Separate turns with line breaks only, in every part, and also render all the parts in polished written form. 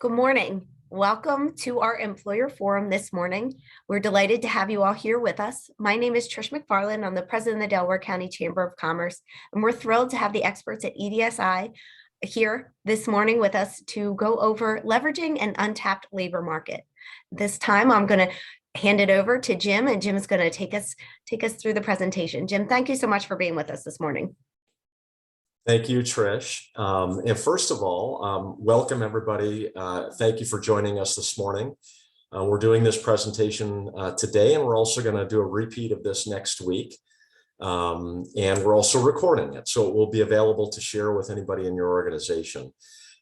Good morning. Welcome to our employer forum this morning. We're delighted to have you all here with us. My name is Trish McFarland. I'm the president of the Delaware County Chamber of Commerce, and we're thrilled to have the experts at EDSI here this morning with us to go over leveraging an untapped labor market. This time, I'm going to hand it over to Jim, and Jim is going to take us through the presentation. Jim, thank you so much for being with us this morning.
Thank you, Trish. And first of all, welcome everybody. Thank you for joining us this morning. We're doing this presentation today, and we're also going to do a repeat of this next week. And we're also recording it, so it will be available to share with anybody in your organization.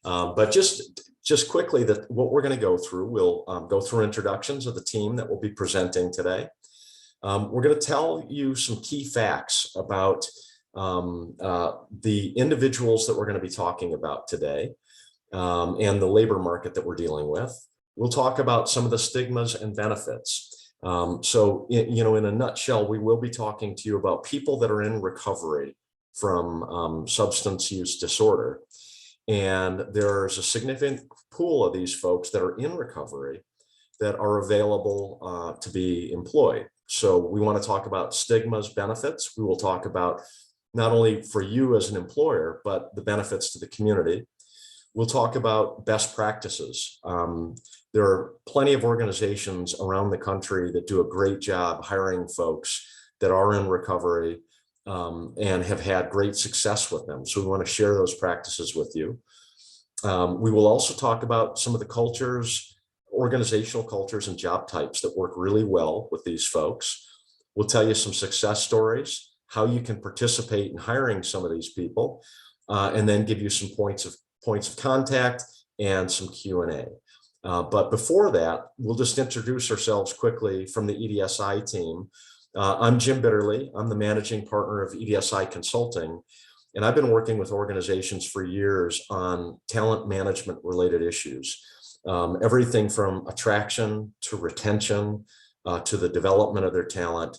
But just quickly, what we're going to go through, we'll go through introductions of the team that will be presenting today. We're going to tell you some key facts about the individuals that we're going to be talking about today and the labor market that we're dealing with. We'll talk about some of the stigmas and benefits. So, in a nutshell, we will be talking to you about people that are in recovery from substance use disorder. And there's a significant pool of these folks that are in recovery that are available to be employed. So we want to talk about stigmas, benefits. We will talk about not only for you as an employer, but the benefits to the community. We'll talk about best practices. There are plenty of organizations around the country that do a great job hiring folks that are in recovery and have had great success with them. So we want to share those practices with you. We will also talk about some of the cultures, organizational cultures and job types that work really well with these folks. We'll tell you some success stories, how you can participate in hiring some of these people, and then give you some points of contact and some Q&A. But before that, we'll just introduce ourselves quickly from the EDSI team. I'm Jim Bitterly. I'm the managing partner of EDSI Consulting, and I've been working with organizations for years on talent management related issues. Everything from attraction to retention to the development of their talent.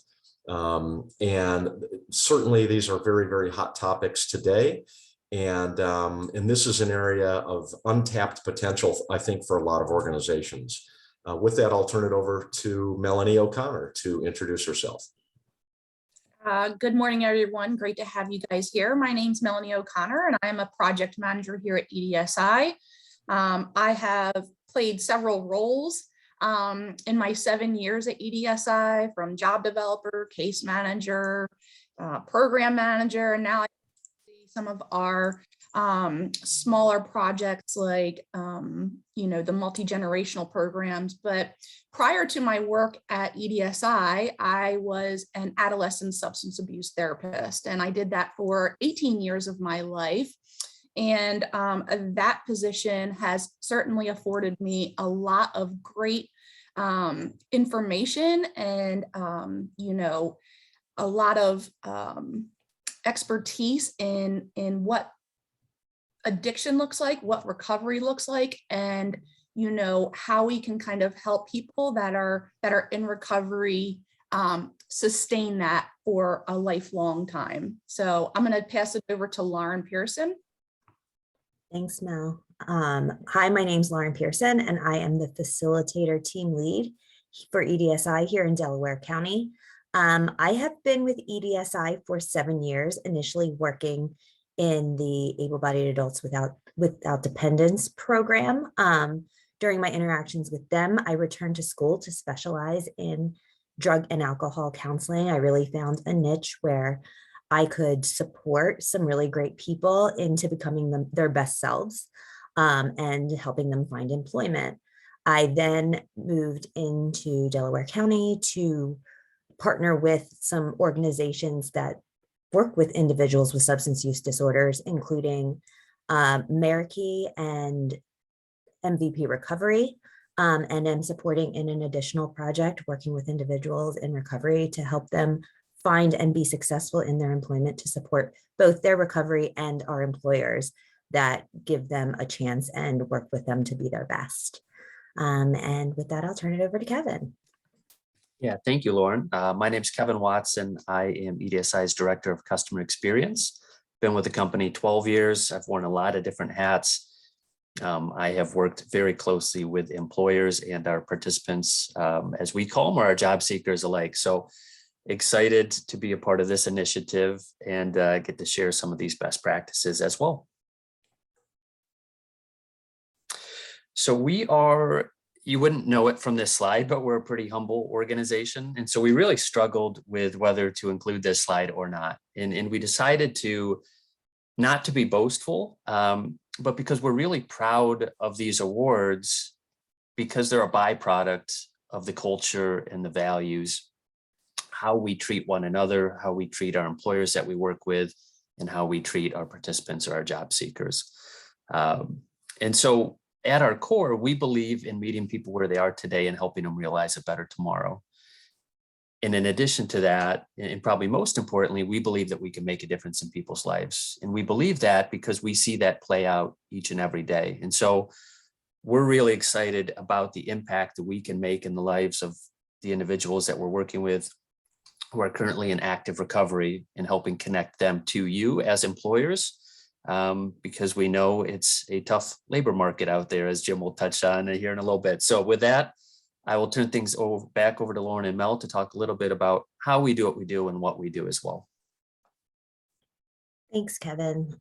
And certainly these are very, very hot topics today. And this is an area of untapped potential, I think, for a lot of organizations. With that, I'll turn it over to Melanie O'Connor to introduce herself.
Good morning, everyone. Great to have you guys here. My name's Melanie O'Connor, and I'm a project manager here at EDSI. I have played several roles in my 7 years at EDSI, from job developer, case manager, program manager, and now I see some of our smaller projects like, the multi-generational programs. But prior to my work at EDSI, I was an adolescent substance abuse therapist, and I did that for 18 years of my life. And that position has certainly afforded me a lot of great information and, a lot of expertise in what addiction looks like, what recovery looks like, and, how we can kind of help people that are in recovery sustain that for a lifelong time. So I'm going to pass it over to Lauren Pearson.
Thanks, Mel. Hi, my name's Lauren Pearson, and I am the facilitator team lead for EDSI here in Delaware County. I have been with EDSI for 7 years, initially working in the able-bodied adults without dependence program. During my interactions with them, I returned to school to specialize in drug and alcohol counseling. I really found a niche where I could support some really great people into becoming their best selves and helping them find employment. I then moved into Delaware County to partner with some organizations that work with individuals with substance use disorders, including Meraki and MVP Recovery, and am supporting in an additional project working with individuals in recovery to help them find and be successful in their employment to support both their recovery and our employers that give them a chance and work with them to be their best. And with that, I'll turn it over to Kevin.
Yeah, thank you, Lauren. My name is Kevin Watson. I am EDSI's Director of Customer Experience. Been with the company 12 years. I've worn a lot of different hats. I have worked very closely with employers and our participants, as we call them, or our job seekers alike. So excited to be a part of this initiative and get to share some of these best practices as well. So we are, you wouldn't know it from this slide, but we're a pretty humble organization. And so we really struggled with whether to include this slide or not. And we decided to not to be boastful, but because we're really proud of these awards because they're a byproduct of the culture and the values, how we treat one another, how we treat our employers that we work with, and how we treat our participants or our job seekers. And so at our core, we believe in meeting people where they are today and helping them realize a better tomorrow. And in addition to that, and probably most importantly, we believe that we can make a difference in people's lives. And we believe that because we see that play out each and every day. And so we're really excited about the impact that we can make in the lives of the individuals that we're working with who are currently in active recovery and helping connect them to you as employers, because we know it's a tough labor market out there, as Jim will touch on here in a little bit. So with that, I will turn things back over to Lauren and Mel to talk a little bit about how we do what we do and what we do as well.
Thanks, Kevin.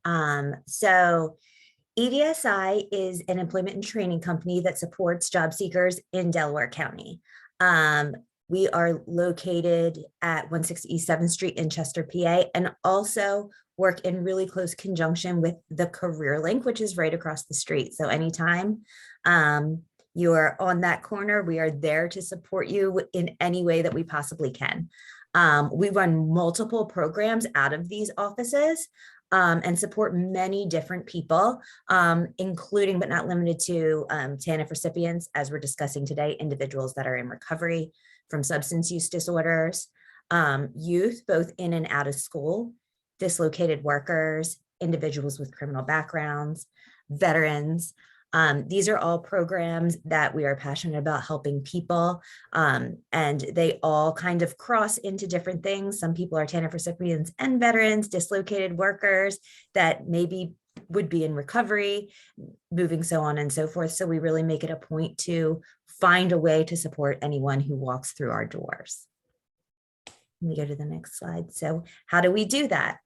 So EDSI is an employment and training company that supports job seekers in Delaware County. We are located at 160 East 7th Street in Chester, PA, and also work in really close conjunction with the Career Link, which is right across the street. So anytime you are on that corner, we are there to support you in any way that we possibly can. We run multiple programs out of these offices and support many different people, including but not limited to TANF recipients, as we're discussing today, individuals that are in recovery from substance use disorders, youth, both in and out of school, dislocated workers, individuals with criminal backgrounds, veterans. These are all programs that we are passionate about helping people, and they all kind of cross into different things. Some people are TANF recipients and veterans, dislocated workers that maybe would be in recovery, moving so on and so forth. So we really make it a point to find a way to support anyone who walks through our doors. Let me go to the next slide. So how do we do that?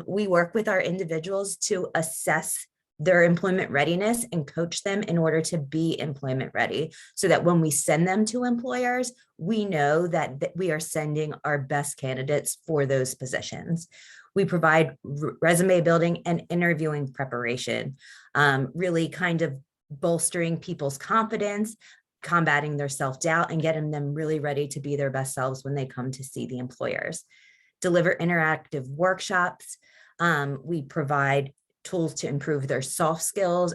We work with our individuals to assess their employment readiness and coach them in order to be employment ready, so that when we send them to employers, we know that we are sending our best candidates for those positions. We provide resume building and interviewing preparation, really kind of bolstering people's confidence, combating their self-doubt, and getting them really ready to be their best selves when they come to see the employers. Deliver interactive workshops. We provide tools to improve their soft skills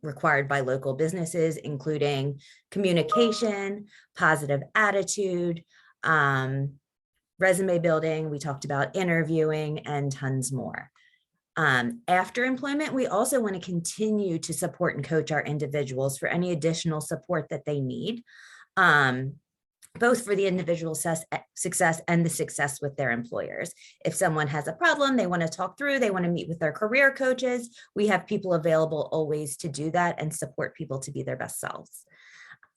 required by local businesses, including communication, positive attitude, resume building. We talked about interviewing and tons more. After employment, we also want to continue to support and coach our individuals for any additional support that they need, both for the individual success and the success with their employers. If someone has a problem, they want to talk through, they want to meet with their career coaches, we have people available always to do that and support people to be their best selves.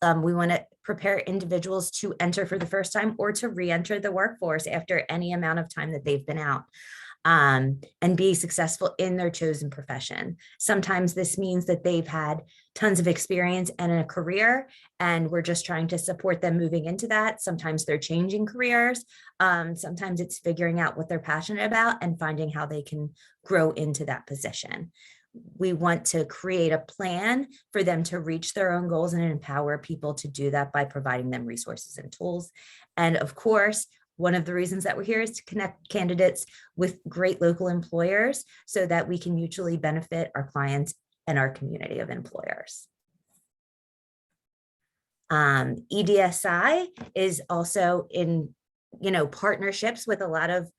We want to prepare individuals to enter for the first time or to re-enter the workforce after any amount of time that they've been out, and be successful in their chosen profession. Sometimes this means that they've had tons of experience and a career, and we're just trying to support them moving into that. Sometimes they're changing careers. Sometimes it's figuring out what they're passionate about and finding how they can grow into that position. We want to create a plan for them to reach their own goals and empower people to do that by providing them resources and tools. And of course, one of the reasons that we're here is to connect candidates with great local employers so that we can mutually benefit our clients and our community of employers. EDSI is also in, partnerships with a lot of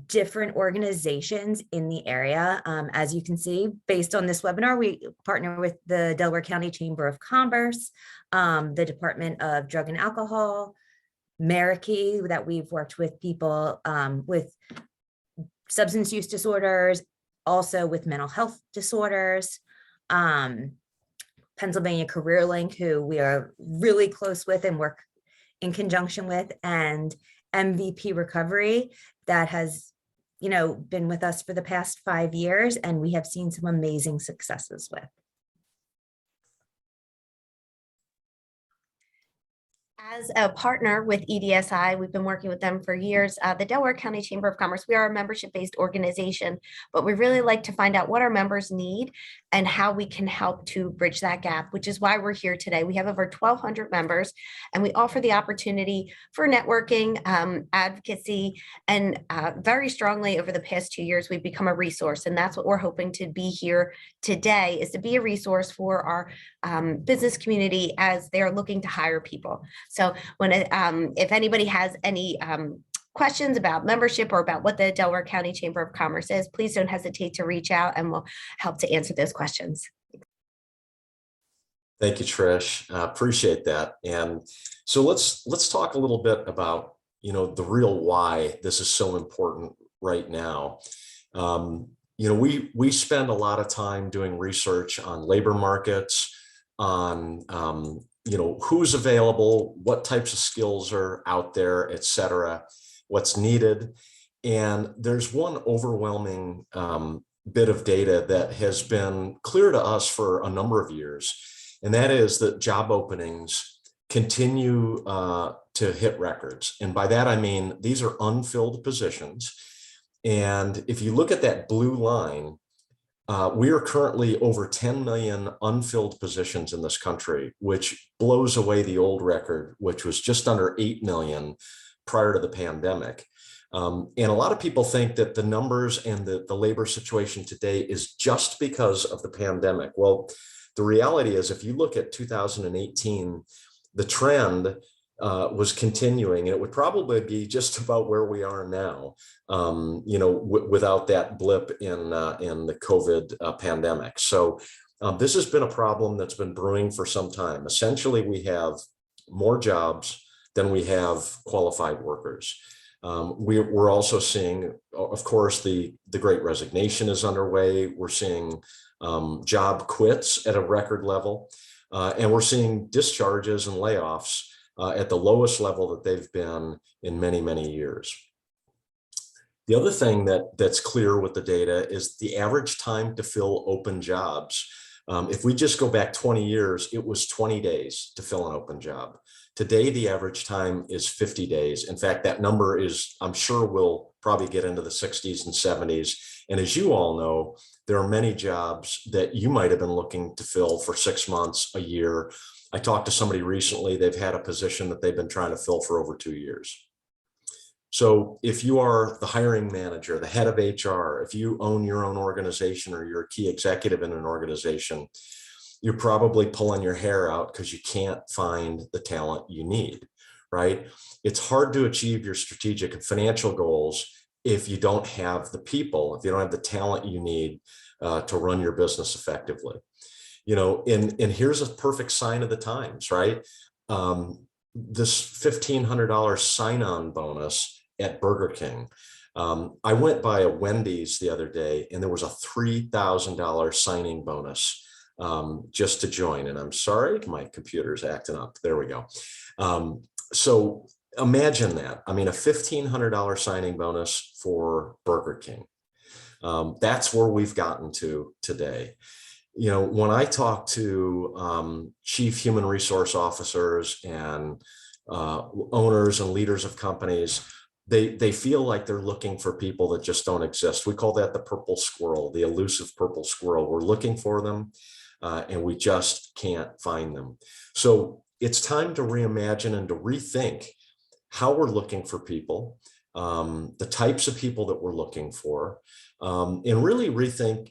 different organizations in the area. As you can see, based on this webinar, we partner with the Delaware County Chamber of Commerce, the Department of Drug and Alcohol, Meraki, that we've worked with people with substance use disorders, also with mental health disorders, Pennsylvania Career Link, who we are really close with and work in conjunction with, and MVP Recovery that has, been with us for the past 5 years, and we have seen some amazing successes with.
As a partner with EDSI, we've been working with them for years. The Delaware County Chamber of Commerce, we are a membership-based organization, but we really like to find out what our members need and how we can help to bridge that gap, which is why we're here today. We have over 1,200 members, and we offer the opportunity for networking, advocacy, and very strongly over the past 2 years, we've become a resource, and that's what we're hoping to be here today, is to be a resource for our business community as they're looking to hire people. So if anybody has any questions about membership or about what the Delaware County Chamber of Commerce is, please don't hesitate to reach out and we'll help to answer those questions.
Thank you, Trish. Appreciate that. And so let's talk a little bit about, the real why this is so important right now. We spend a lot of time doing research on labor markets, on who's available, what types of skills are out there, et cetera, what's needed. And there's one overwhelming bit of data that has been clear to us for a number of years, and that is that job openings continue to hit records. And by that, I mean, these are unfilled positions. And if you look at that blue line, we are currently over 10 million unfilled positions in this country, which blows away the old record, which was just under 8 million prior to the pandemic. And a lot of people think that the numbers and the labor situation today is just because of the pandemic. Well, the reality is, if you look at 2018, the trend was continuing, and it would probably be just about where we are now, without that blip in the COVID pandemic. So this has been a problem that's been brewing for some time. Essentially, we have more jobs than we have qualified workers. We're also seeing, of course, the Great Resignation is underway. We're seeing job quits at a record level, and we're seeing discharges and layoffs at the lowest level that they've been in many, many years. The other thing that's clear with the data is the average time to fill open jobs. If we just go back 20 years, it was 20 days to fill an open job. Today, the average time is 50 days. In fact, that number is, I'm sure, will probably get into the 60s and 70s. And as you all know, there are many jobs that you might have been looking to fill for 6 months, a year. I talked to somebody recently, they've had a position that they've been trying to fill for over 2 years. So if you are the hiring manager, the head of HR, if you own your own organization or you're a key executive in an organization, you're probably pulling your hair out because you can't find the talent you need, right? It's hard to achieve your strategic and financial goals if you don't have the people, if you don't have the talent you need to run your business effectively. And here's a perfect sign of the times, right? This $1,500 sign-on bonus at Burger King. I went by a Wendy's the other day, and there was a $3,000 signing bonus just to join. And I'm sorry, my computer's acting up. There we go. So imagine that. I mean, a $1,500 signing bonus for Burger King. That's where we've gotten to today. When I talk to chief human resource officers and owners and leaders of companies, they feel like they're looking for people that just don't exist. We call that the purple squirrel, the elusive purple squirrel. We're looking for them and we just can't find them. So it's time to reimagine and to rethink how we're looking for people, the types of people that we're looking for, and really rethink,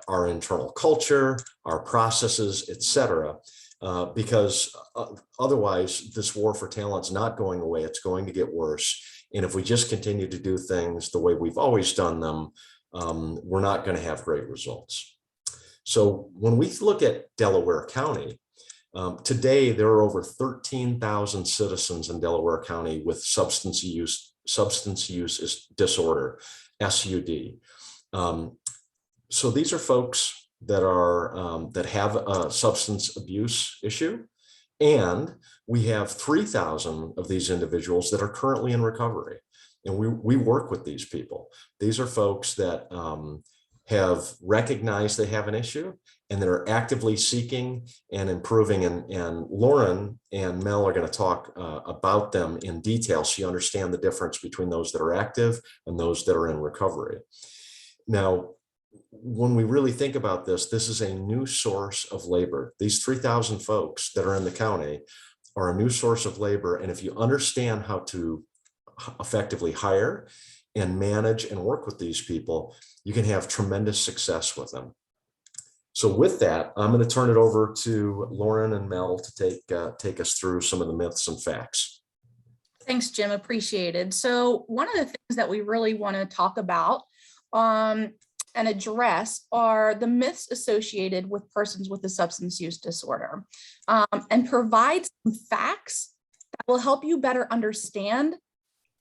our internal culture, our processes, et cetera, because otherwise this war for talent is not going away. It's going to get worse. And if we just continue to do things the way we've always done them, we're not going to have great results. So when we look at Delaware County, today there are over 13,000 citizens in Delaware County with substance use disorder, SUD. So these are folks that are that have a substance abuse issue. And we have 3,000 of these individuals that are currently in recovery. And we work with these people. These are folks that have recognized they have an issue and that are actively seeking and improving. And Lauren and Mel are going to talk about them in detail so you understand the difference between those that are active and those that are in recovery. Now, when we really think about this, this is a new source of labor. These 3,000 folks that are in the county are a new source of labor. And if you understand how to effectively hire and manage and work with these people, you can have tremendous success with them. So with that, I'm going to turn it over to Lauren and Mel to take us through some of the myths and facts.
Thanks, Jim. Appreciated. So one of the things that we really want to talk about and address are the myths associated with persons with a substance use disorder, and provide some facts that will help you better understand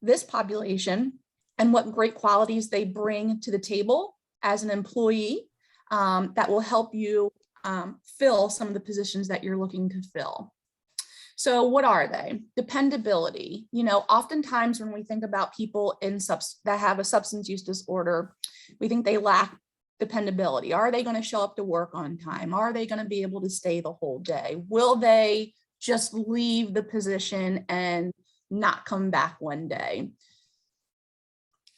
this population and what great qualities they bring to the table as an employee, that will help you fill some of the positions that you're looking to fill. So what are they? Dependability. You know, oftentimes when we think about people that have a substance use disorder, we think they lack dependability. Are they going to show up to work on time? Are they going to be able to stay the whole day? Will they just leave the position and not come back one day?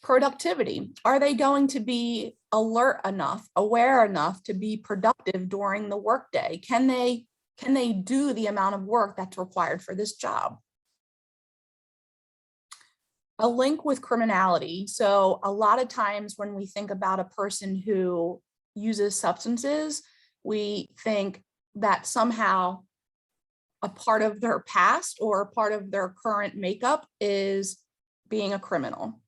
Productivity. Are they going to be alert enough, aware enough to be productive during the workday? Can they do the amount of work that's required for this job? A link with criminality. So a lot of times when we think about a person who uses substances, we think that somehow a part of their past or a part of their current makeup is being a criminal.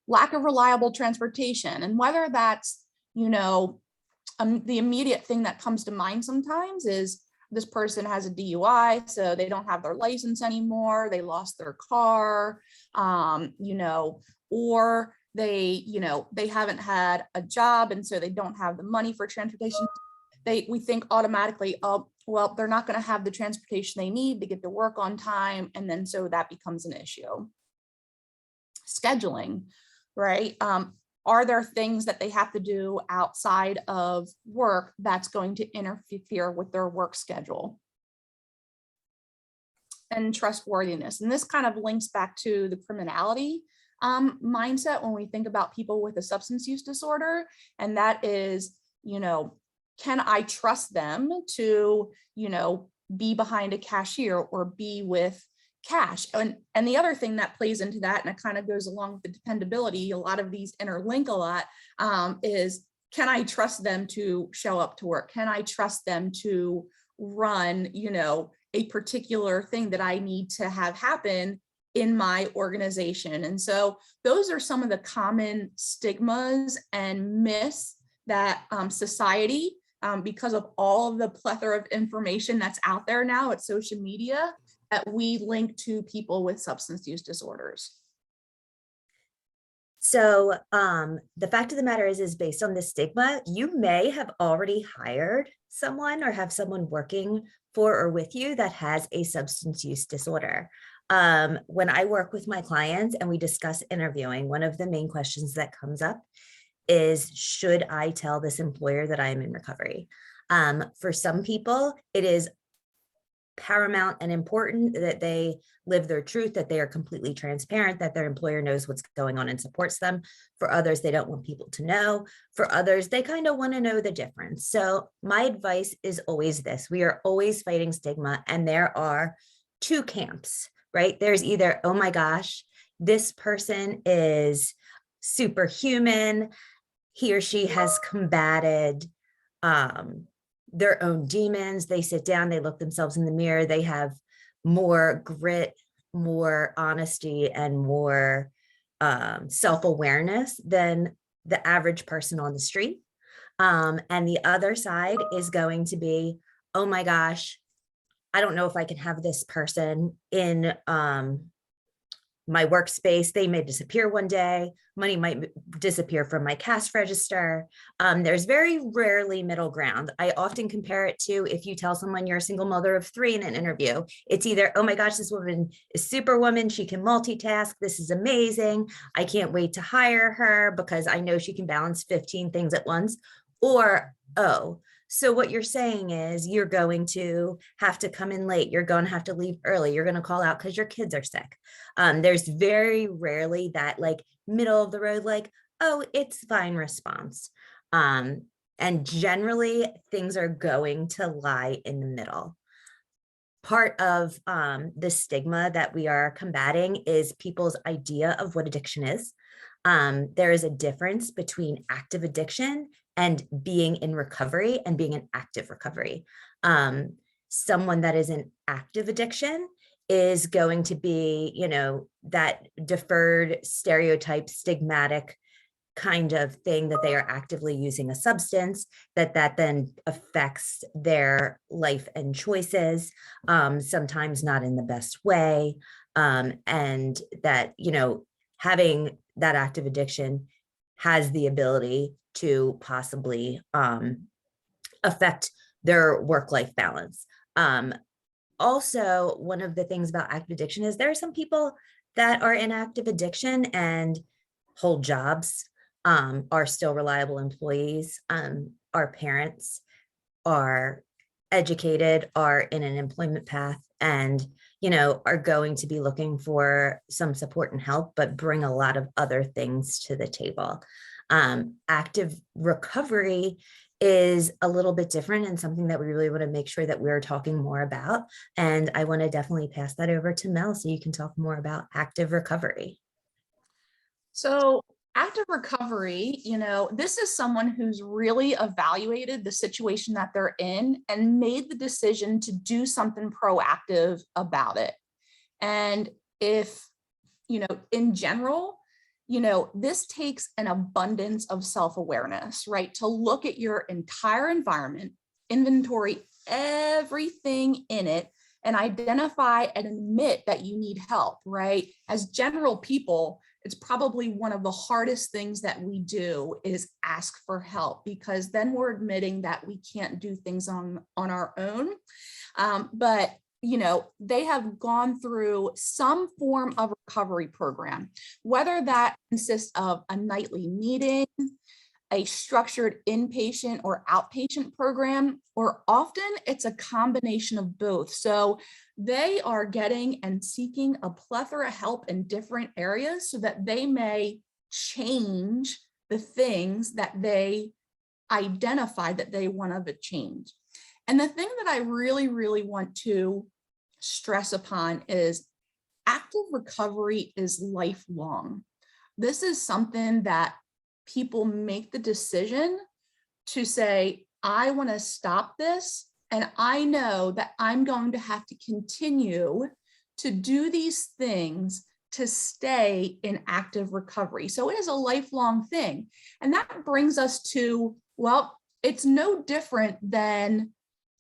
Lack of reliable transportation, and whether that's, you know, the immediate thing that comes to mind sometimes is this person has a DUI, so they don't have their license anymore, they lost their car, you know, or they haven't had a job and so they don't have the money for transportation. We think automatically, oh, well, they're not going to have the transportation they need to get to work on time, and then so that becomes an issue. Scheduling, right? Are there things that they have to do outside of work that's going to interfere with their work schedule? And trustworthiness. And this kind of links back to the criminality mindset when we think about people with a substance use disorder. And that is, you know, can I trust them to, you know, be behind a cashier or be with cash? And the other thing that plays into that, and it kind of goes along with the dependability, a lot of these interlink a lot, is can I trust them to show up to work? Can I trust them to run, you know, a particular thing that I need to have happen in my organization? And so those are some of the common stigmas and myths that society, because of all of the plethora of information that's out there now at social media, that we link to people with substance use disorders.
So the fact of the matter is based on the stigma, you may have already hired someone or have someone working for or with you that has a substance use disorder. When I work with my clients and we discuss interviewing, one of the main questions that comes up is, should I tell this employer that I am in recovery? For some people, it is paramount and important that they live their truth, that they are completely transparent, that their employer knows what's going on and supports them. For others, they don't want people to know. For others, they kind of want to know the difference. So my advice is always this: we are always fighting stigma, and there are two camps, right? There's either, oh my gosh, this person is superhuman, he or she has combated their own demons, they sit down, they look themselves in the mirror, they have more grit, more honesty, and more self-awareness than the average person on the street. And the other side is going to be, oh my gosh, I don't know if I can have this person in my workspace, they may disappear one day, money might disappear from my cash register. There's very rarely middle ground. I often compare it to if you tell someone you're a single mother of 3 in an interview, it's either, oh my gosh, this woman is superwoman, she can multitask, this is amazing, I can't wait to hire her because I know she can balance 15 things at once, or, oh, so what you're saying is you're going to have to come in late. You're going to have to leave early. You're going to call out because your kids are sick. There's very rarely that like middle of the road, like, oh, it's fine response. And generally things are going to lie in the middle. Part of the stigma that we are combating is people's idea of what addiction is. There is a difference between active addiction and being in recovery and being in active recovery. Someone that is in active addiction is going to be, you know, that deferred stereotype, stigmatic kind of thing that they are actively using a substance that then affects their life and choices, sometimes not in the best way. And that, you know, having that active addiction has the ability to possibly affect their work-life balance. Also, one of the things about active addiction is there are some people that are in active addiction and hold jobs, are still reliable employees, are parents, are educated, are in an employment path, and you know, are going to be looking for some support and help, but bring a lot of other things to the table. Active recovery is a little bit different and something that we really want to make sure that we're talking more about. And I want to definitely pass that over to Mel so you can talk more about active recovery.
So active recovery, you know, this is someone who's really evaluated the situation that they're in and made the decision to do something proactive about it. And if, you know, in general, you know, this takes an abundance of self-awareness, right? To look at your entire environment, inventory everything in it, and identify and admit that you need help, right? As general people, it's probably one of the hardest things that we do is ask for help, because then we're admitting that we can't do things on our own. But you know, they have gone through some form of recovery program, whether that consists of a nightly meeting, a structured inpatient or outpatient program, or often it's a combination of both. So they are getting and seeking a plethora of help in different areas so that they may change the things that they identify that they want to change. And the thing that I really, really want to stress upon is active recovery is lifelong. This is something that people make the decision to say, I want to stop this, and I know that I'm going to have to continue to do these things to stay in active recovery. So it is a lifelong thing. And that brings us to, well, it's no different than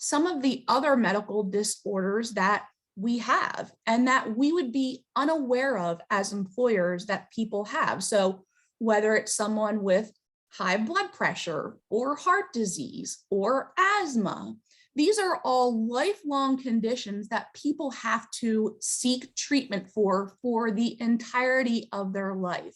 some of the other medical disorders that we have and that we would be unaware of as employers that people have. So whether it's someone with high blood pressure or heart disease or asthma, these are all lifelong conditions that people have to seek treatment for the entirety of their life.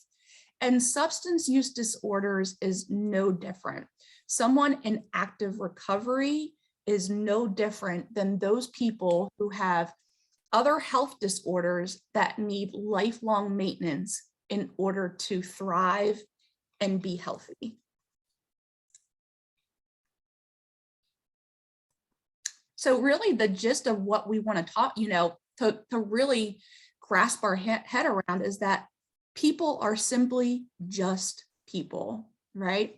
And substance use disorders is no different. Someone in active recovery is no different than those people who have other health disorders that need lifelong maintenance in order to thrive and be healthy. So really the gist of what we want to talk, you know, to really grasp our head around is that people are simply just people, right?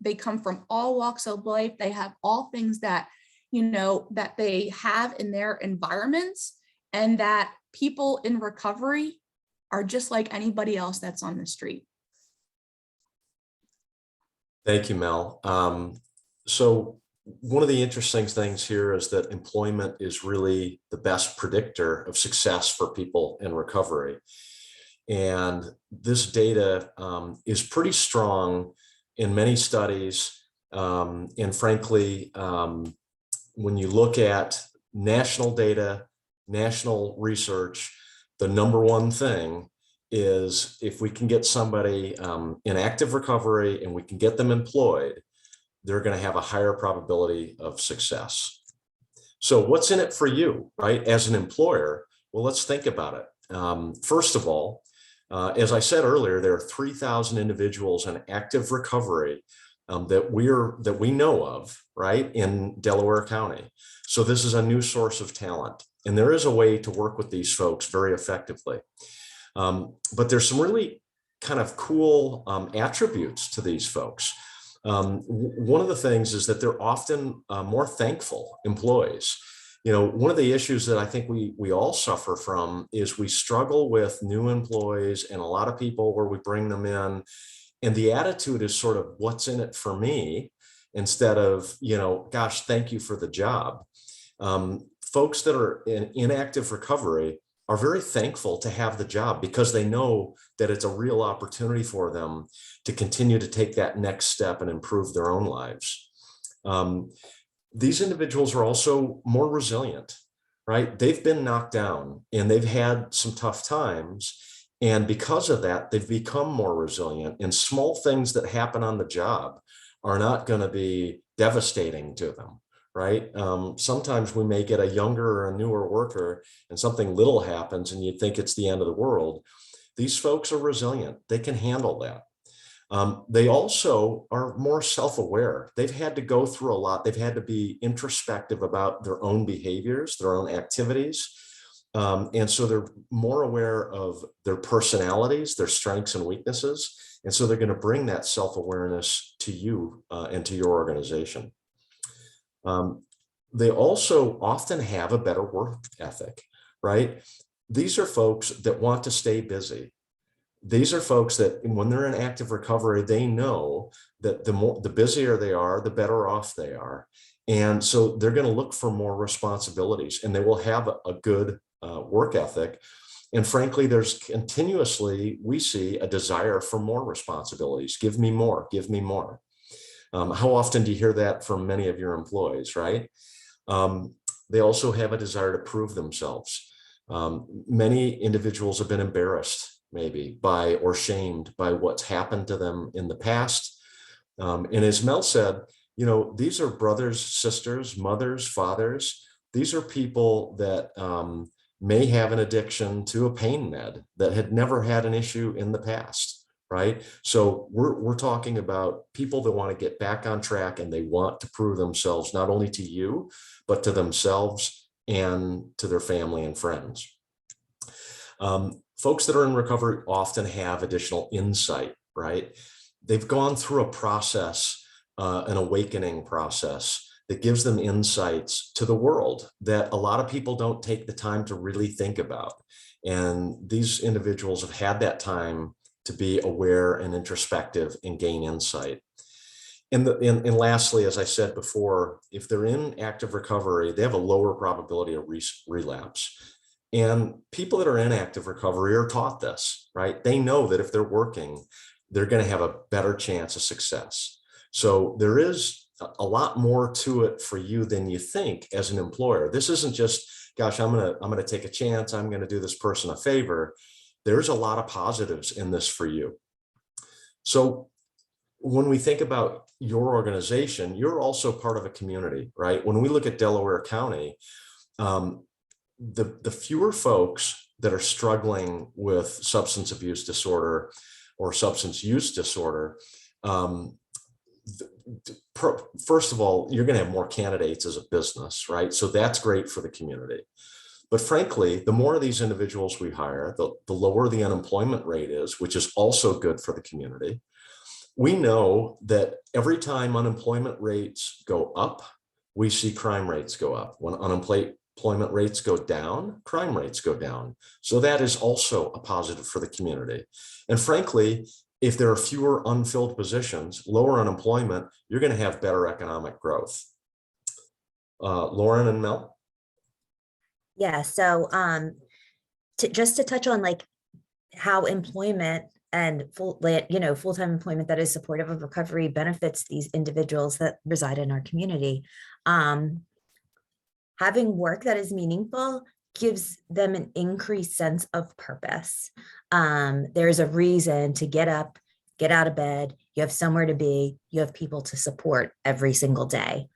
They come from all walks of life. They have all things that, you know, that they have in their environments, and that people in recovery are just like anybody else that's on the street.
Thank you, Mel. So one of the interesting things here is that employment is really the best predictor of success for people in recovery. And this data is pretty strong in many studies. And frankly, when you look at national data, national research, the number one thing is if we can get somebody in active recovery and we can get them employed, they're going to have a higher probability of success. So what's in it for you, right? As an employer, well, let's think about it. First of all, as I said earlier, there are 3,000 individuals in active recovery that we know of, right, in Delaware County. So this is a new source of talent, and there is a way to work with these folks very effectively. But there's some really kind of cool attributes to these folks. One of the things is that they're often more thankful employees. You know, one of the issues that I think we all suffer from is we struggle with new employees and a lot of people where we bring them in, and the attitude is sort of what's in it for me instead of, you know, gosh, thank you for the job. Folks that are in inactive recovery are very thankful to have the job because they know that it's a real opportunity for them to continue to take that next step and improve their own lives. These individuals are also more resilient, right? They've been knocked down and they've had some tough times. And because of that, they've become more resilient, and small things that happen on the job are not going to be devastating to them, right? Sometimes we may get a younger or a newer worker and something little happens and you think it's the end of the world. These folks are resilient. They can handle that. They also are more self-aware. They've had to go through a lot. They've had to be introspective about their own behaviors, their own activities. And so they're more aware of their personalities, their strengths and weaknesses. And so they're going to bring that self-awareness to you and to your organization. They also often have a better work ethic, right? These are folks that want to stay busy. These are folks that when they're in active recovery, they know that the busier they are, the better off they are. And so they're going to look for more responsibilities, and they will have a good work ethic. And frankly, there's continuously, we see a desire for more responsibilities. Give me more, give me more. How often do you hear that from many of your employees, right? They also have a desire to prove themselves. Many individuals have been embarrassed maybe by or shamed by what's happened to them in the past. And as Mel said, you know, these are brothers, sisters, mothers, fathers. These are people that may have an addiction to a pain med that had never had an issue in the past, right? So we're talking about people that want to get back on track, and they want to prove themselves not only to you, but to themselves and to their family and friends. Folks that are in recovery often have additional insight, right? They've gone through a process, an awakening process that gives them insights to the world that a lot of people don't take the time to really think about. And these individuals have had that time to be aware and introspective and gain insight. And lastly, as I said before, if they're in active recovery, they have a lower probability of relapse. And people that are in active recovery are taught this, right? They know that if they're working, they're going to have a better chance of success. So there is a lot more to it for you than you think as an employer. This isn't just, gosh, I'm going to take a chance. I'm going to do this person a favor. There's a lot of positives in this for you. So when we think about your organization, you're also part of a community, right? When we look at Delaware County, the fewer folks that are struggling with substance abuse disorder or substance use disorder, first of all, you're going to have more candidates as a business, right? So that's great for the community. But frankly, the more of these individuals we hire, the lower the unemployment rate is, which is also good for the community. We know that every time unemployment rates go up, we see crime rates go up. When unemployment rates go down, crime rates go down. So that is also a positive for the community. And frankly, if there are fewer unfilled positions, lower unemployment, you're going to have better economic growth. Lauren and Mel?
Yeah, so just to touch on like how employment and full-time employment that is supportive of recovery benefits these individuals that reside in our community. Having work that is meaningful gives them an increased sense of purpose. There's a reason to get up, get out of bed, you have somewhere to be, you have people to support every single day.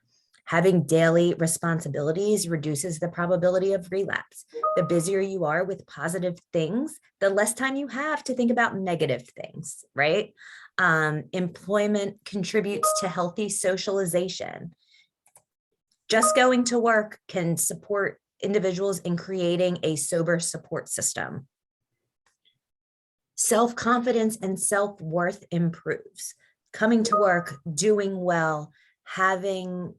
Having daily responsibilities reduces the probability of relapse. The busier you are with positive things, the less time you have to think about negative things, right? Employment contributes to healthy socialization. Just going to work can support individuals in creating a sober support system. Self-confidence and self-worth improves. Coming to work, doing well, having,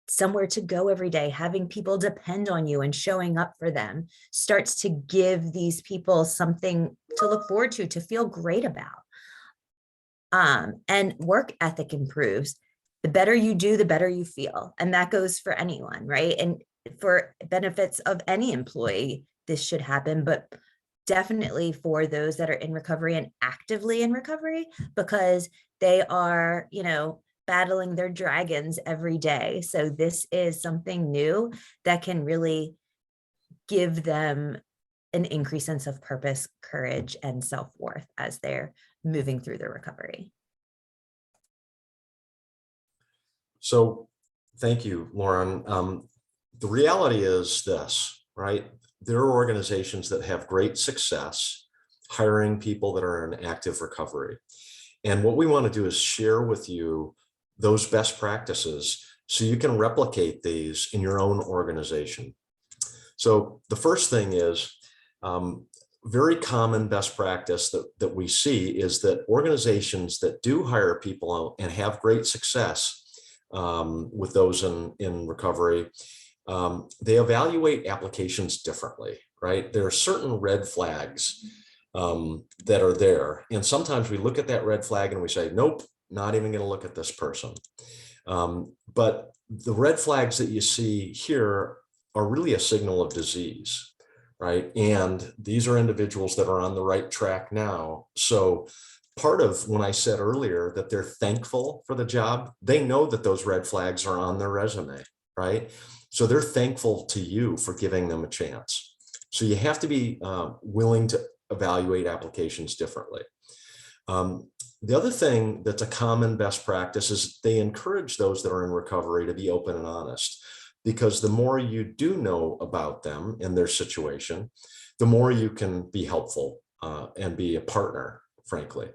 somewhere to go every day, having people depend on you and showing up for them starts to give these people something to look forward to feel great about. And work ethic improves. The better you do, the better you feel. And that goes for anyone, right? And for benefits of any employee, this should happen, but definitely for those that are in recovery and actively in recovery, because they are, battling their dragons every day. So this is something new that can really give them an increased sense of purpose, courage, and self-worth as they're moving through their recovery.
So thank you, Lauren. The reality is this, right? There are organizations that have great success hiring people that are in active recovery. And what we want to do is share with you those best practices so you can replicate these in your own organization. So the first thing is very common best practice that we see is that organizations that do hire people and have great success with those in recovery, they evaluate applications differently, right? There are certain red flags that are there. And sometimes we look at that red flag and we say, nope, not even going to look at this person. But the red flags that you see here are really a signal of disease, right? And these are individuals that are on the right track now. So part of when I said earlier that they're thankful for the job, they know that those red flags are on their resume, right? So they're thankful to you for giving them a chance. So you have to be willing to evaluate applications differently. The other thing that's a common best practice is they encourage those that are in recovery to be open and honest, because the more you do know about them and their situation, the more you can be helpful and be a partner, frankly.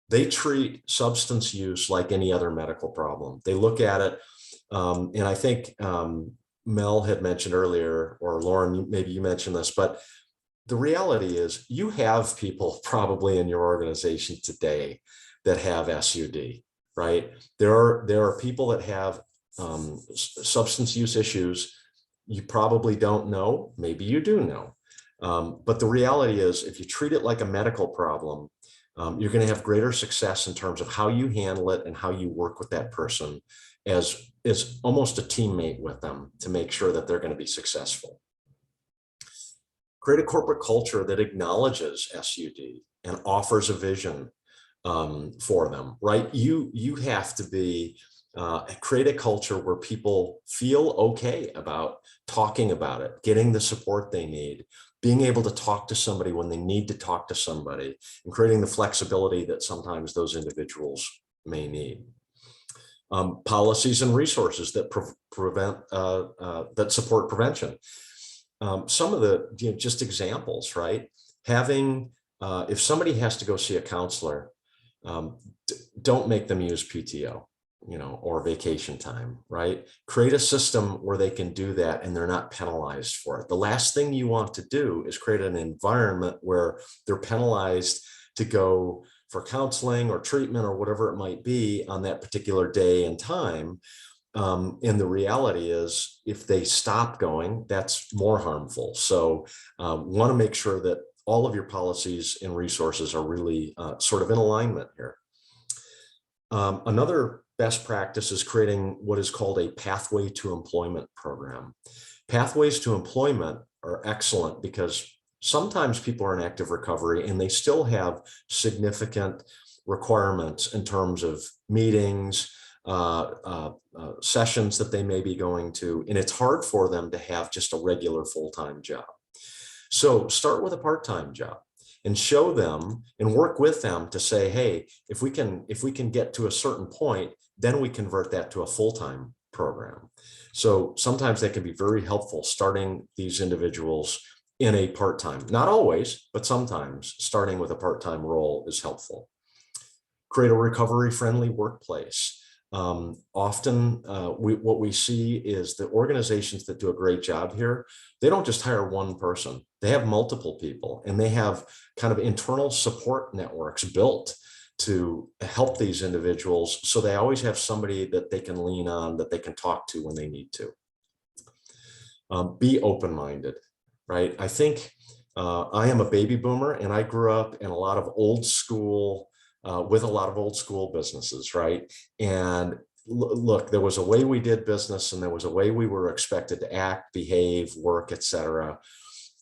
They treat substance use like any other medical problem. They look at it, and I think Mel had mentioned earlier, or Lauren, maybe you mentioned this, but the reality is you have people probably in your organization today that have SUD, right? There are people that have substance use issues. You probably don't know, maybe you do know. But the reality is if you treat it like a medical problem, you're going to have greater success in terms of how you handle it and how you work with that person as almost a teammate with them to make sure that they're going to be successful. Create a corporate culture that acknowledges SUD and offers a vision for them, right? You have to be create a culture where people feel okay about talking about it, getting the support they need, being able to talk to somebody when they need to talk to somebody, and creating the flexibility that sometimes those individuals may need. Policies and resources that that support prevention. Some of the just examples, right? Having, if somebody has to go see a counselor, don't make them use PTO, or vacation time, right? Create a system where they can do that and they're not penalized for it. The last thing you want to do is create an environment where they're penalized to go for counseling or treatment or whatever it might be on that particular day and time. And the reality is if they stop going, that's more harmful. So want to make sure that all of your policies and resources are really sort of in alignment here. Another best practice is creating what is called a pathway to employment program. Pathways to employment are excellent because sometimes people are in active recovery and they still have significant requirements in terms of meetings, sessions that they may be going to, and it's hard for them to have just a regular full-time job. So start with a part-time job and show them and work with them to say, hey, if we can get to a certain point, then we convert that to a full-time program. So sometimes that can be very helpful, starting these individuals in a part-time, not always, but sometimes starting with a part-time role is helpful. Create a recovery-friendly workplace. Often what we see is the organizations that do a great job here, they don't just hire one person, they have multiple people, and they have kind of internal support networks built to help these individuals. So they always have somebody that they can lean on, that they can talk to when they need to. Be open-minded, right? I think I am a baby boomer and I grew up in a lot of old school with a lot of old school businesses, right? And look, there was a way we did business and there was a way we were expected to act, behave, work, etc.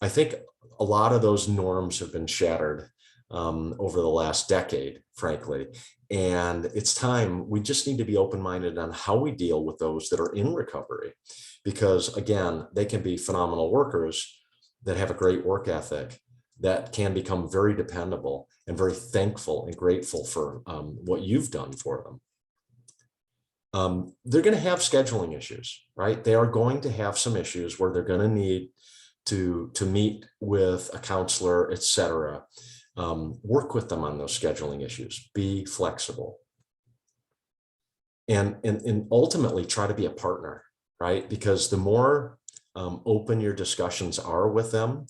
I think a lot of those norms have been shattered over the last decade, frankly. And it's time, we just need to be open-minded on how we deal with those that are in recovery. Because again, they can be phenomenal workers that have a great work ethic, that can become very dependable and very thankful and grateful for what you've done for them. They're going to have scheduling issues, right? They are going to have some issues where they're going to need to meet with a counselor, etc. Work with them on those scheduling issues. Be flexible. And ultimately try to be a partner, right? Because the more open your discussions are with them,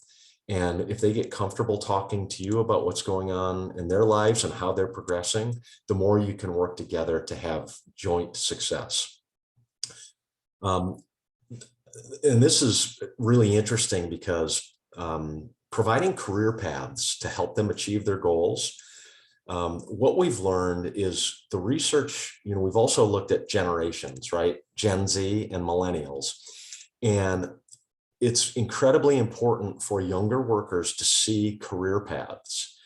and if they get comfortable talking to you about what's going on in their lives and how they're progressing, the more you can work together to have joint success. And this is really interesting because providing career paths to help them achieve their goals. What we've learned is the research, we've also looked at generations, right? Gen Z and millennials. And it's incredibly important for younger workers to see career paths.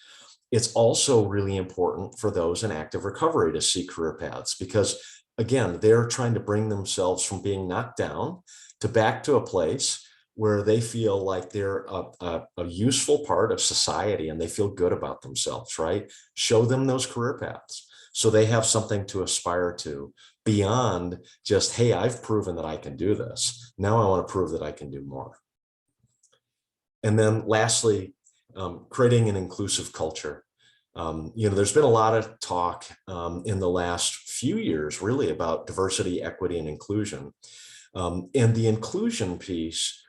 It's also really important for those in active recovery to see career paths because, again, they're trying to bring themselves from being knocked down to back to a place where they feel like they're a useful part of society and they feel good about themselves, right? Show them those career paths so they have something to aspire to beyond just, hey, I've proven that I can do this. Now I want to prove that I can do more. And then lastly, creating an inclusive culture. There's been a lot of talk in the last few years really about diversity, equity, and inclusion. And the inclusion piece,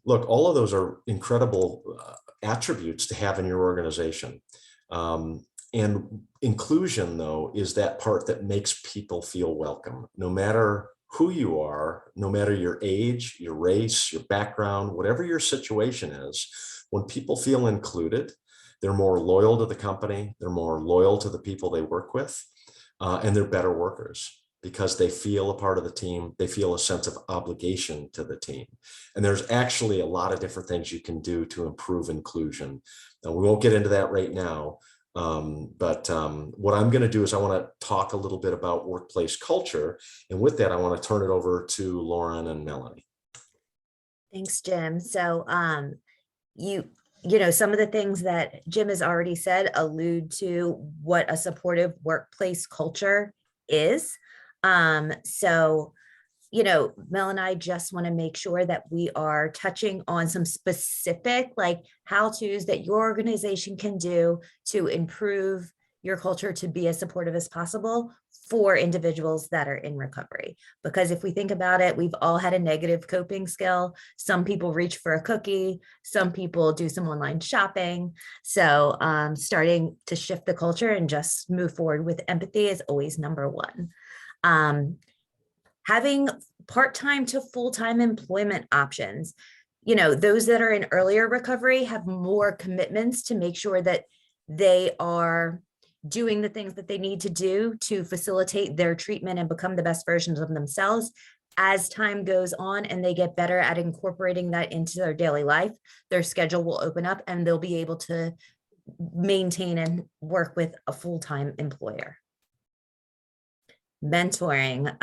look, all of those are incredible attributes to have in your organization. And inclusion, though, is that part that makes people feel welcome, no matter who you are, no matter your age, your race, your background, whatever your situation is. When people feel included, they're more loyal to the company, they're more loyal to the people they work with, and they're better workers because they feel a part of the team, they feel a sense of obligation to the team. And there's actually a lot of different things you can do to improve inclusion. Now, we won't get into that right now, but what I'm going to do is I want to talk a little bit about workplace culture. And with that, I want to turn it over to Lauren and Melanie.
Thanks, Jim. So some of the things that Jim has already said allude to what a supportive workplace culture is. Mel and I just want to make sure that we are touching on some specific how-tos that your organization can do to improve your culture to be as supportive as possible for individuals that are in recovery. Because if we think about it, we've all had a negative coping skill. Some people reach for a cookie, some people do some online shopping. So starting to shift the culture and just move forward with empathy is always number one. Having part-time to full-time employment options. Those that are in earlier recovery have more commitments to make sure that they are doing the things that they need to do to facilitate their treatment and become the best versions of themselves. As time goes on and they get better at incorporating that into their daily life, their schedule will open up and they'll be able to maintain and work with a full-time employer. Mentoring.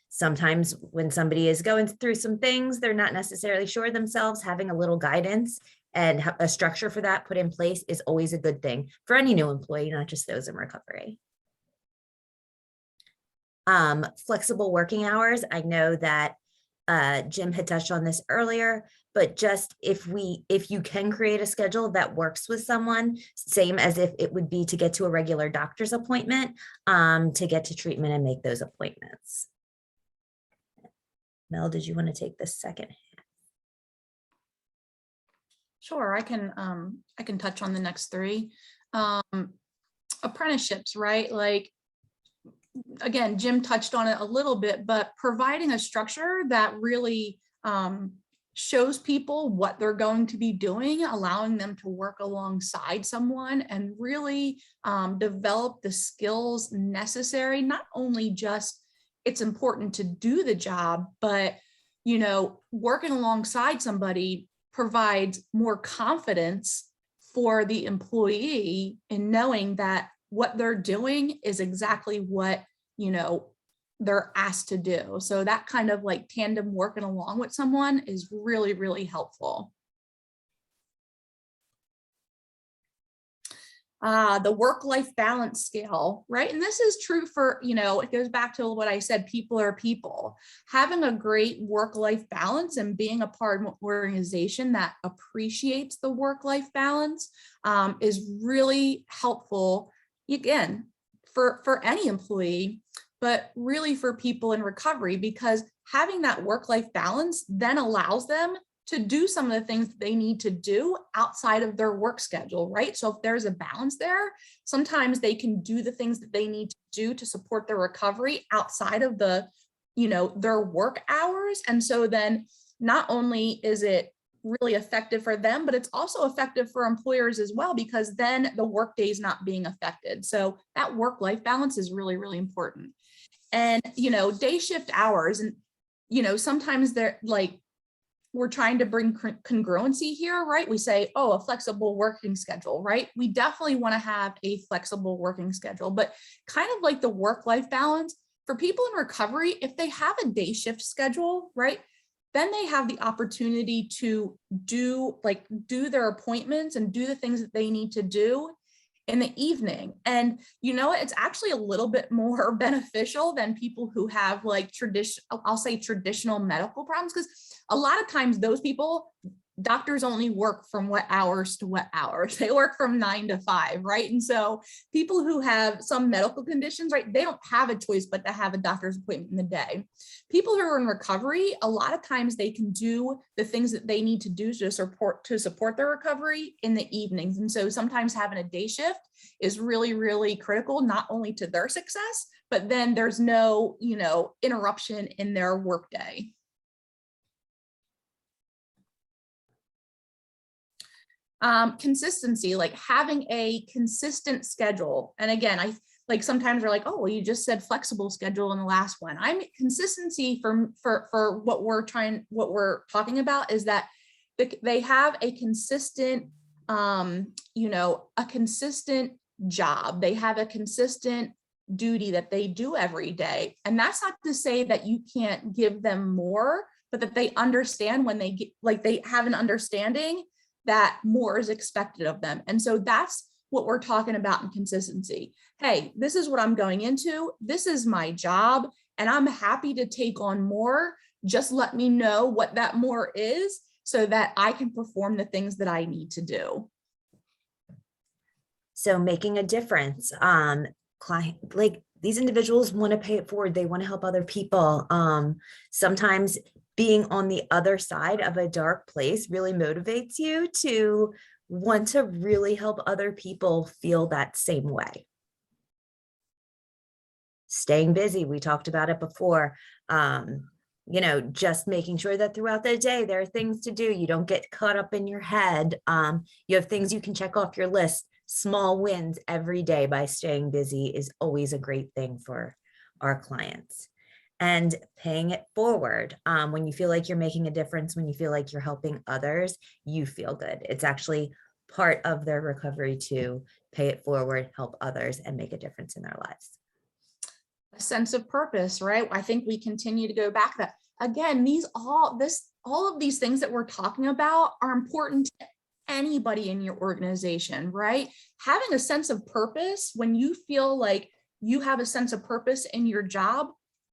Sometimes when somebody is going through some things, they're not necessarily sure themselves, having a little guidance and a structure for that put in place is always a good thing for any new employee, not just those in recovery. Flexible working hours. I know that Jim had touched on this earlier, but just if you can create a schedule that works with someone, same as if it would be to get to a regular doctor's appointment, to get to treatment and make those appointments. Mel, did you want to take the second?
Sure, I can touch on the next three. Apprenticeships, right? Like, again, Jim touched on it a little bit, but providing a structure that really shows people what they're going to be doing, allowing them to work alongside someone and really develop the skills necessary, not only just it's important to do the job, but, you know, working alongside somebody provides more confidence for the employee in knowing that what they're doing is exactly what, you know, they're asked to do. So that kind of like tandem working along with someone is really, really helpful. The work-life balance scale, right? And this is true for, you know, it goes back to what I said, people are people. Having a great work-life balance and being a part of an organization that appreciates the work-life balance is really helpful, again, for any employee, but really for people in recovery, because having that work-life balance then allows them to do some of the things that they need to do outside of their work schedule, right? So if there's a balance there, sometimes they can do the things that they need to do to support their recovery outside of the, you know, their work hours. And so then not only is it really effective for them, but it's also effective for employers as well, because then the workday is not being affected. So that work-life balance is really, really important. And, you know, day shift hours, and, you know, sometimes they're like, we're trying to bring congruency here, right? We say, oh, a flexible working schedule, right? We definitely want to have a flexible working schedule, but kind of like the work-life balance for people in recovery, if they have a day shift schedule, right? Then they have the opportunity to do their appointments and do the things that they need to do in the evening. And you know, it's actually a little bit more beneficial than people who have like traditional medical problems, because a lot of times those people, doctors only work from what hours to what hours. They work from 9 to 5, right? And so people who have some medical conditions, right, they don't have a choice but to have a doctor's appointment in the day. People who are in recovery, a lot of times they can do the things that they need to do to support their recovery in the evenings. And so sometimes having a day shift is really, really critical, not only to their success, but then there's no, you know, interruption in their workday. Consistency, like having a consistent schedule. And again, I like sometimes we're like, oh, well, you just said flexible schedule in the last one. Consistency for what we're talking about is that they have a consistent, you know, a consistent job. They have a consistent duty that they do every day. And that's not to say that you can't give them more, but that they understand when they get, like, they have an understanding that more is expected of them. And so that's what we're talking about in consistency. Hey, this is what I'm going into. This is my job, and I'm happy to take on more. Just let me know what that more is so that I can perform the things that I need to do.
So making a difference. Client, like these individuals want to pay it forward. They want to help other people. Sometimes being on the other side of a dark place really motivates you to want to really help other people feel that same way. Staying busy, we talked about it before. You know, just making sure that throughout the day there are things to do. You don't get caught up in your head. You have things you can check off your list. small wins every day by staying busy is always a great thing for our clients. And paying it forward. When you feel like you're making a difference, when you feel like you're helping others, you feel good. It's actually part of their recovery to pay it forward, help others, and make a difference in their lives.
A sense of purpose, right? I think we continue to go back that again, all of these things that we're talking about are important to anybody in your organization, right? Having a sense of purpose, when you feel like you have a sense of purpose in your job,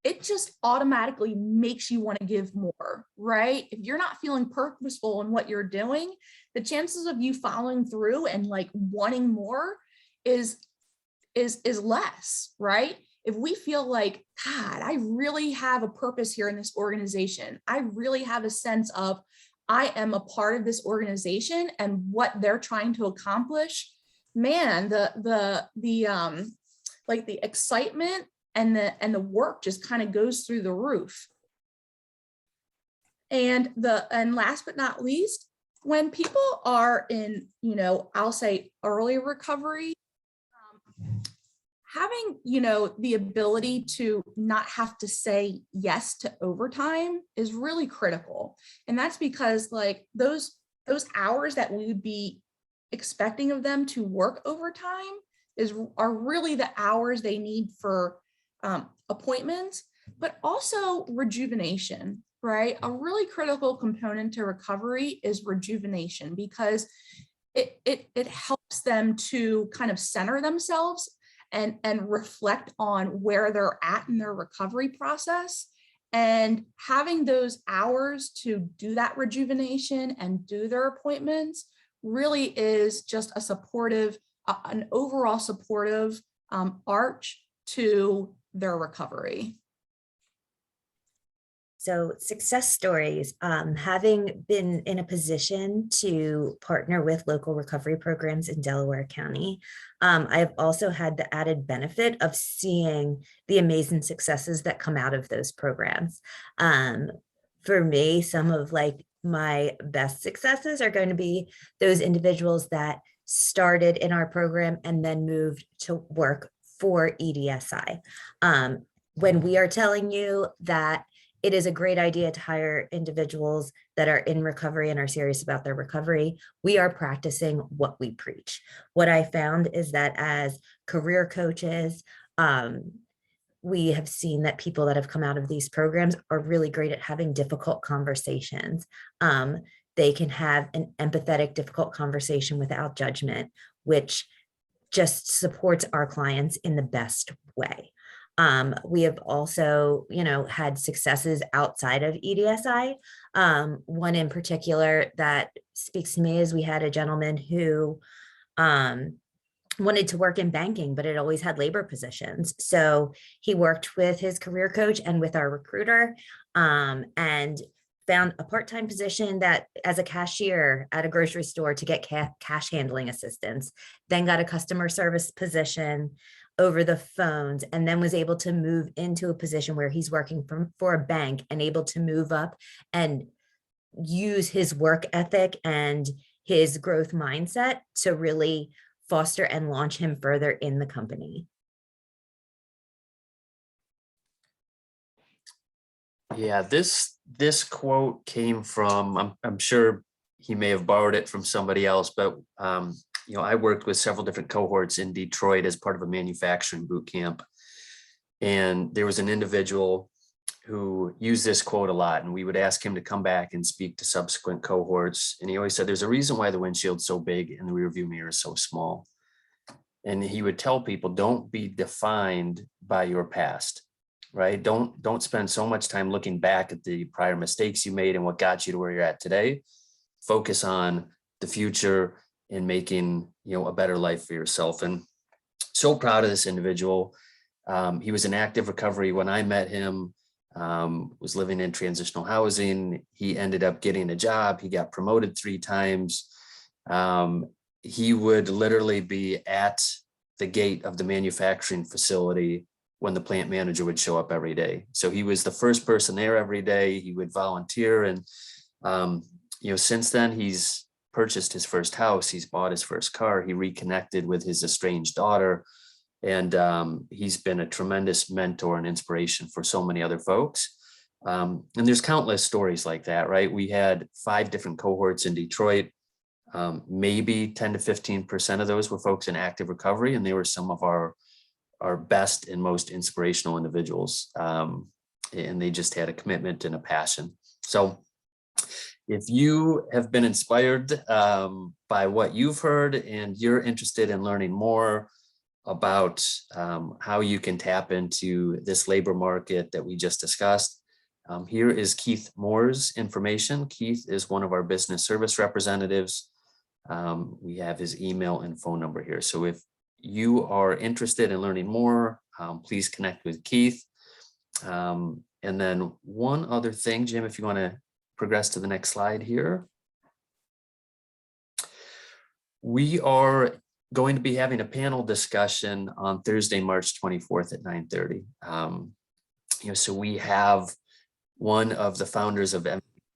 it just automatically makes you want to give more, right? If you're not feeling purposeful in what you're doing, the chances of you following through and like wanting more is less, right? If we feel like, God, I really have a purpose here in this organization, I really have a sense of I am a part of this organization and what they're trying to accomplish, man, the excitement and the work just kind of goes through the roof. And last but not least, when people are in, I'll say early recovery, having, the ability to not have to say yes to overtime is really critical. And that's because like those hours that we would be expecting of them to work overtime are really the hours they need for appointments, but also rejuvenation, right? A really critical component to recovery is rejuvenation, because it helps them to kind of center themselves and reflect on where they're at in their recovery process. And having those hours to do that rejuvenation and do their appointments really is just a supportive, an overall supportive arch to their recovery.
So success stories, having been in a position to partner with local recovery programs in Delaware County, I've also had the added benefit of seeing the amazing successes that come out of those programs. For me, some of like my best successes are going to be those individuals that started in our program and then moved to work for EDSI. When we are telling you that it is a great idea to hire individuals that are in recovery and are serious about their recovery, we are practicing what we preach. What I found is that as career coaches, we have seen that people that have come out of these programs are really great at having difficult conversations. They can have an empathetic, difficult conversation without judgment, which just supports our clients in the best way. We have also, had successes outside of EDSI. One in particular that speaks to me is we had a gentleman who wanted to work in banking, but it always had labor positions. So he worked with his career coach and with our recruiter, and found a part-time position that as a cashier at a grocery store to get cash handling assistance, then got a customer service position over the phones, and then was able to move into a position where he's working for a bank and able to move up and use his work ethic and his growth mindset to really foster and launch him further in the company.
Yeah, this quote came from, I'm sure he may have borrowed it from somebody else, but I worked with several different cohorts in Detroit as part of a manufacturing boot camp. And there was an individual who used this quote a lot, and we would ask him to come back and speak to subsequent cohorts. And he always said, there's a reason why the windshield's so big and the rearview mirror is so small. And he would tell people, don't be defined by your past, right? Don't spend so much time looking back at the prior mistakes you made and what got you to where you're at today. Focus on the future and making, a better life for yourself. And so proud of this individual. He was in active recovery when I met him, was living in transitional housing. He ended up getting a job. He got promoted 3 times. He would literally be at the gate of the manufacturing facility when the plant manager would show up every day. So he was the first person there every day. He would volunteer. And, since then he's purchased his first house, he's bought his first car, he reconnected with his estranged daughter, and he's been a tremendous mentor and inspiration for so many other folks. And there's countless stories like that, right? We had 5 different cohorts in Detroit. Maybe 10 to 15% of those were folks in active recovery, and they were some of our best and most inspirational individuals. And they just had a commitment and a passion. So if you have been inspired by what you've heard and you're interested in learning more about how you can tap into this labor market that we just discussed, here is Keith Moore's information. Keith is one of our business service representatives. We have his email and phone number here. So if you are interested in learning more, please connect with Keith. And then one other thing, Jim, if you want to progress to the next slide here. We are going to be having a panel discussion on Thursday, March 24th at 9:30. So we have one of the founders of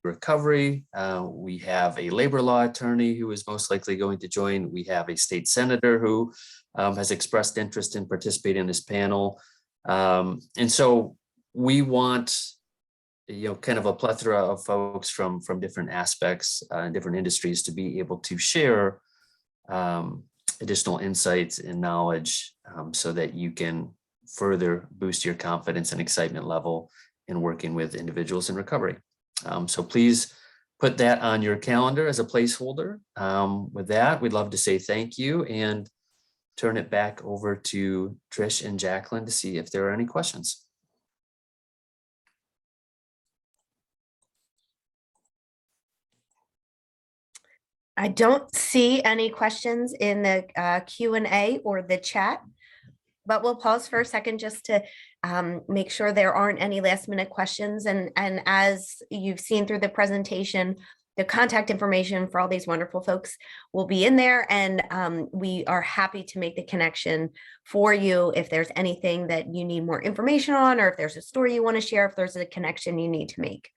Recovery. We have a labor law attorney who is most likely going to join. We have a state senator who has expressed interest in participating in this panel. And so we want, kind of a plethora of folks from different aspects and different industries to be able to share additional insights and knowledge so that you can further boost your confidence and excitement level in working with individuals in recovery. So please put that on your calendar as a placeholder. With that, we'd love to say thank you and turn it back over to Trish and Jacqueline to see if there are any questions.
I don't see any questions in the Q&A or the chat, but we'll pause for a second just to make sure there aren't any last minute questions. And as you've seen through the presentation, the contact information for all these wonderful folks will be in there, and we are happy to make the connection for you if there's anything that you need more information on, or if there's a story you want to share, if there's a connection you need to make.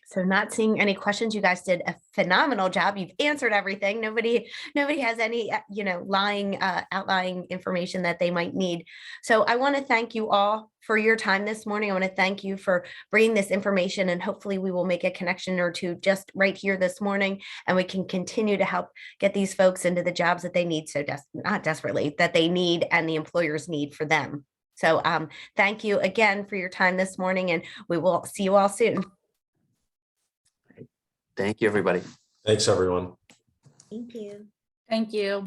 So not seeing any questions. You guys did a phenomenal job. You've answered everything. Nobody has any, outlying information that they might need. So I want to thank you all for your time this morning. I want to thank you for bringing this information, and hopefully we will make a connection or two just right here this morning, and we can continue to help get these folks into the jobs that they need not desperately, that they need and the employers need for them. So thank you again for your time this morning, and we will see you all soon.
Thank you, everybody.
Thanks, everyone.
Thank you.
Thank you.